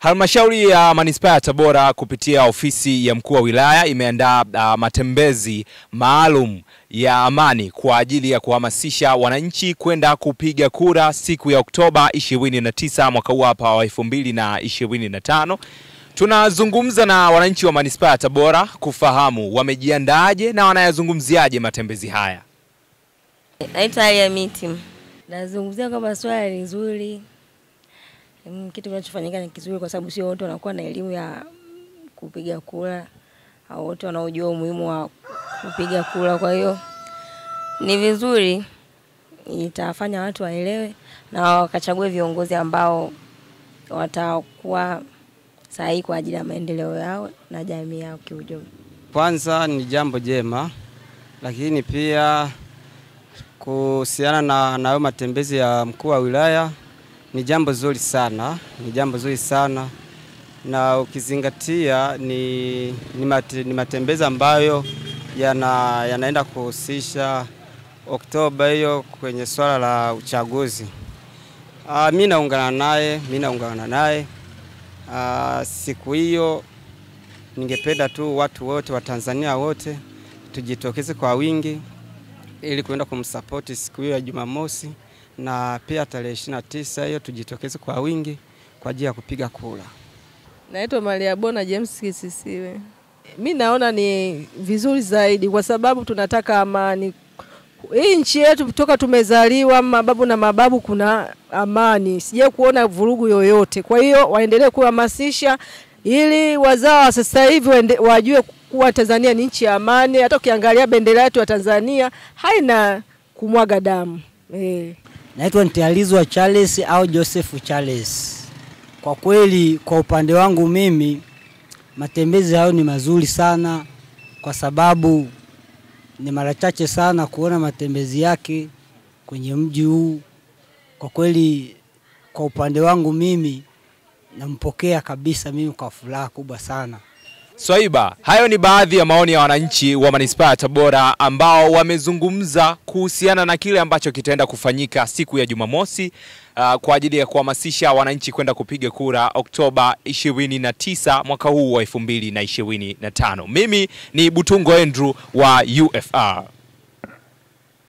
Halmashauri ya Manispaa ya Tabora kupitia ofisi ya mkuu wa wilaya imeandaa matembezi maalum ya amani kwa ajili ya kuhamasisha wananchi kwenda kupiga kura siku ya Oktoba 29 mwaka huu hapa wa 2025. Tunazungumza na wananchi wa Manispaa ya Tabora kufahamu wamejiandaaje na wanayazungumziaje matembezi haya. Naitwa Alia Miti. Nazungumzia kwamba swala ni nzuri. Kitu kinachofanyika ni kizuri kwa sababu sio wote wanakuwa na elimu ya kupiga kura au wote wanaojua umuhimu wa kupiga kura. Kwa hiyo ni vizuri, itafanya watu waelewe na wakachague viongozi ambao watakuwa sahihi kwa ajili ya maendeleo yao na jamii yao kiujumla. Kwanza ni jambo jema, lakini pia kuhusiana na matembezi ya mkuu wa wilaya ni jambo zuri sana, na ukizingatia ni matembezi ambayo yanaenda kuhusisha Oktoba hiyo kwenye swala la uchaguzi. Mimi naungana naye. Siku hiyo ningependa tu watu wote wa Tanzania wote tujitokeze kwa wingi ili kwenda kumsupport siku hiyo ya Jumamosi, na pia tarehe 29 hiyo tujitokeze kwa wingi kwa ajili ya kupiga kura. Naitwa Maria Bona James Kisisiwe. Mimi naona ni vizuri zaidi kwa sababu tunataka amani. Hii nchi yetu kutoka tumezaliwa mababu na mababu kuna amani. Sije kuona vurugu yoyote. Kwa hiyo waendelee kuhamasisha ili wazao sasa hivi wajue kuwa Tanzania ni nchi ya amani. Hata ukiangalia bendera yetu ya Tanzania haina kumwaga damu. Naitwa Ntializwa Charles au Joseph Charles. Kwa kweli kwa upande wangu mimi matembezi hayo ni mazuri sana kwa sababu ni mara chache sana kuona matembezi yake kwenye mji huu. Kwa kweli kwa upande wangu mimi nampokea kabisa mimi kwa furaha kubwa sana. Swaiba, hayo ni baadhi ya maoni ya wananchi wa Manispaa ya Tabora ambao wamezungumza kuhusiana na kile ambacho kitaenda kufanyika siku ya Jumamosi kwa ajili ya kuhamasisha wananchi kwenda kupiga kura Oktoba 29 mwaka huu wa 2025. Mimi ni Butungo Andrew wa UFR.